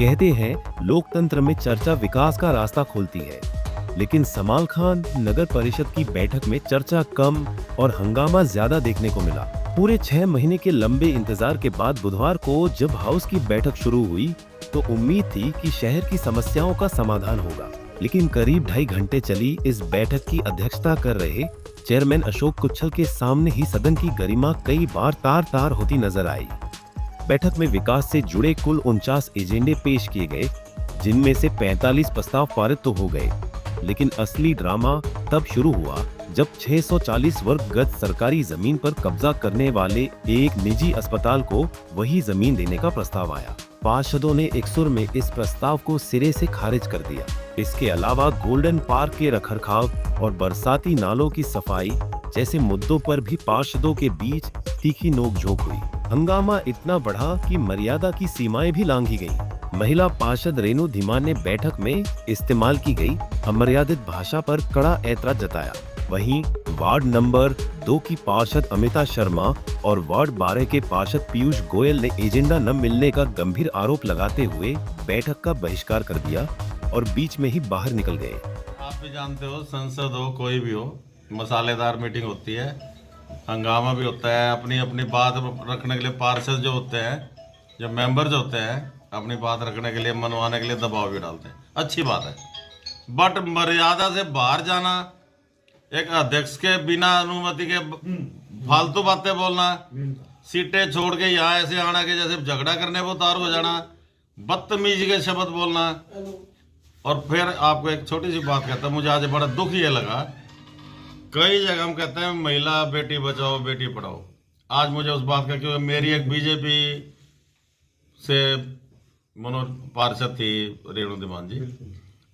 कहते हैं लोकतंत्र में चर्चा विकास का रास्ता खोलती है, लेकिन समाल खान नगर परिषद की बैठक में चर्चा कम और हंगामा ज्यादा देखने को मिला। पूरे 6 महीने के लंबे इंतजार के बाद बुधवार को जब हाउस की बैठक शुरू हुई तो उम्मीद थी कि शहर की समस्याओं का समाधान होगा, लेकिन करीब 2.5 घंटे चली इस बैठक की अध्यक्षता कर रहे चेयरमैन अशोक कुच्छल के सामने ही सदन की गरिमा कई बार तार-तार होती नजर आई। बैठक में विकास से जुड़े कुल 49 एजेंडे पेश किए गए, जिनमें से 45 प्रस्ताव पारित तो हो गए, लेकिन असली ड्रामा तब शुरू हुआ जब 640 वर्ग गज सरकारी जमीन पर कब्जा करने वाले एक निजी अस्पताल को वही जमीन देने का प्रस्ताव आया। पार्षदों ने एक सुर में इस प्रस्ताव को सिरे से खारिज कर दिया। इसके अलावा गोल्डन पार्क के रखरखाव और बरसाती नालों की सफाई जैसे मुद्दों पर भी पार्षदों के बीच तीखी नोकझोंक हुई। हंगामा इतना बढ़ा कि मर्यादा की सीमाएं भी लांघी गईं। महिला पार्षद रेणु धीमान ने बैठक में इस्तेमाल की गई अमर्यादित भाषा पर कड़ा ऐतराज जताया। वहीं वार्ड नंबर 2 की पार्षद अमिता शर्मा और वार्ड 12 के पार्षद पीयूष गोयल ने एजेंडा न मिलने का गंभीर आरोप लगाते हुए बैठक का बहिष्कार कर दिया और बीच में ही बाहर निकल गए। आप भी जानते हो, संसद हो कोई भी हो, मसालेदार मीटिंग होती है, हंगामा भी होता है। अपनी अपनी बात रखने के लिए पार्षद जो होते हैं, जो मेंबर्स होते हैं, अपनी बात रखने के लिए, मनवाने के लिए दबाव भी डालते हैं। अच्छी बात है, बट मर्यादा से बाहर जाना, एक अध्यक्ष के बिना अनुमति के फालतू बातें बोलना, सीटें छोड़ के यहाँ ऐसे आना कि जैसे झगड़ा करने को तैयार हो जाना, बदतमीजी के शब्द बोलना। और फिर आपको एक छोटी सी बात कहता हूँ, मुझे आज बड़ा दुख ये लगा, कई जगह हम कहते हैं महिला बेटी बचाओ बेटी पढ़ाओ। आज मुझे उस बात का, क्योंकि मेरी एक बीजेपी से पार्षद थी रेणु धीमान जी,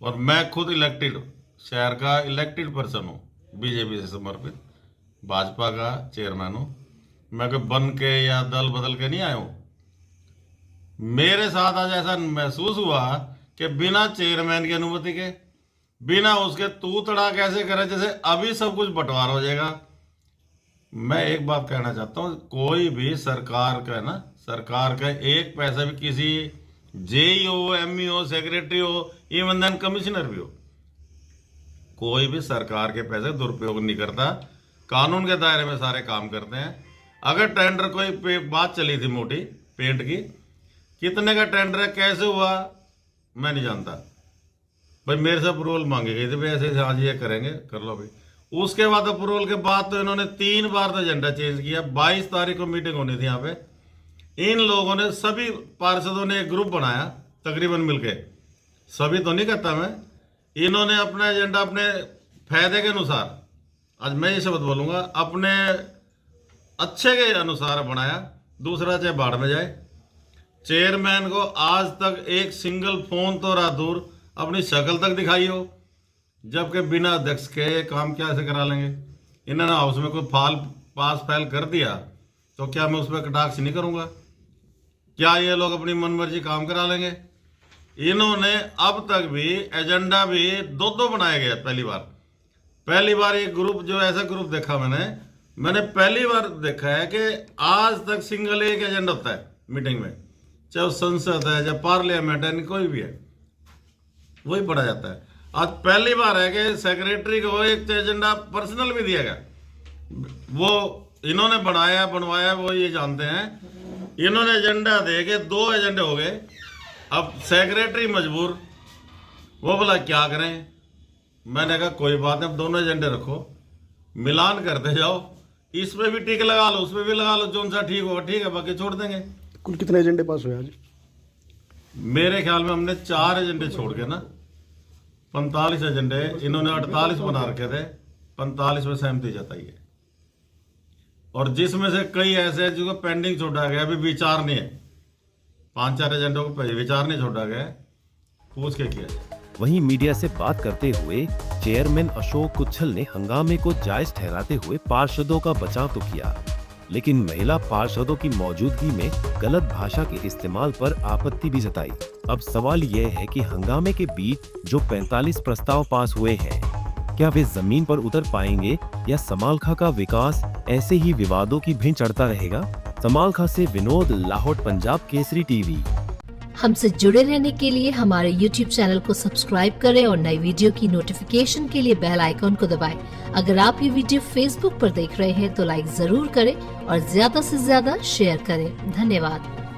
और मैं खुद इलेक्टेड शहर का इलेक्टेड पर्सन हूँ, बीजेपी से समर्पित, भाजपा का चेयरमैन हूँ। मैं कोई बन के या दल बदल के नहीं आया हूँ। मेरे साथ आज ऐसा महसूस हुआ कि बिना चेयरमैन की अनुमति के, बिना उसके तू तड़ा कैसे करे जैसे अभी सब कुछ बंटवारा हो जाएगा। मैं एक बात कहना चाहता हूँ, कोई भी सरकार का ना, सरकार का एक पैसा भी किसी जेई हो, एमई हो, सेक्रेटरी हो, इवन देन कमिश्नर भी हो, कोई भी सरकार के पैसे दुरुपयोग नहीं करता, कानून के दायरे में सारे काम करते हैं। अगर टेंडर कोई बात चली थी मोटी पेंट की, कितने का टेंडर है, कैसे हुआ, मैं नहीं जानता भाई, मेरे से अप्रूवल मांगी गई थी भाई ऐसे आज ये करेंगे, कर लो भाई। उसके बाद अप्रूवल के बाद तो इन्होंने 3 बार तो एजेंडा चेंज किया। 22 तारीख को मीटिंग होनी थी यहाँ पे, इन लोगों ने, सभी पार्षदों ने एक ग्रुप बनाया तकरीबन मिलके, सभी तो नहीं कहता मैं, इन्होंने अपना एजेंडा अपने फायदे के अनुसार, आज मैं ये शब्द बोलूंगा, अपने अच्छे के अनुसार बनाया। दूसरा चाहे बाढ़ में जाए, चेयरमैन को आज तक एक सिंगल फोन तो रात दूर अपनी शक्ल तक दिखाई हो, जबकि बिना अध्यक्ष के काम क्या ऐसे करा लेंगे। इन्होंने हाउस में कोई पास फाइल कर दिया तो क्या मैं उसमें कटाक्ष नहीं करूंगा? क्या ये लोग अपनी मनमर्जी काम करा लेंगे? इन्होंने अब तक भी एजेंडा भी 2-2 बनाए गए। पहली बार एक ग्रुप, जो ऐसा ग्रुप देखा मैंने पहली बार देखा है कि आज तक सिंगल एक एजेंडा होता है मीटिंग में, चाहे वो संसद है, चाहे पार्लियामेंट है, कोई भी है, वही पढ़ा जाता है। आज पहली बार है कि सेक्रेटरी को एक एजेंडा पर्सनल भी दिया गया, वो इन्होंने बनवाया वो ये जानते हैं। इन्होंने एजेंडा दे के 2 एजेंडे हो गए, अब सेक्रेटरी मजबूर, वो बोला क्या करें। मैंने कहा कोई बात नहीं, अब दोनों एजेंडे रखो, मिलान करते जाओ, इसमें भी टिक लगा लो, उसमें भी लगा लो, जो सा ठीक होगा ठीक है, बाकी छोड़ देंगे। कुल कितने एजेंडे पास हुए आज? मेरे ख्याल में हमने 4 एजेंडे छोड़ के ना 45 एजेंडे, इन्होंने 48 बना रखे थे, 45 में सहमति जताई है। और जिसमें से कई ऐसे हैं जिसको पेंडिंग छोड़ा गया, अभी विचार नहीं है, 5-4 एजेंडों को विचार नहीं छोड़ा गया, पूछ के किया जाए। वहीं मीडिया से बात करते हुए चेयरमैन अशोक कुच्छल ने हंगामे को जायज ठहराते हुए पार्षदों का बचाव तो किया, लेकिन महिला पार्षदों की मौजूदगी में गलत भाषा के इस्तेमाल पर आपत्ति भी जताई। अब सवाल यह है कि हंगामे के बीच जो 45 प्रस्ताव पास हुए हैं, क्या वे जमीन पर उतर पाएंगे या समालखा का विकास ऐसे ही विवादों की भिंड चढ़ता रहेगा? समालखा से विनोद, लाहौर, पंजाब केसरी टीवी। हमसे जुड़े रहने के लिए हमारे YouTube चैनल को सब्सक्राइब करें और नई वीडियो की नोटिफिकेशन के लिए बेल आइकॉन को दबाएं। अगर आप ये वीडियो Facebook पर देख रहे हैं तो लाइक जरूर करें और ज्यादा से ज्यादा शेयर करें। धन्यवाद।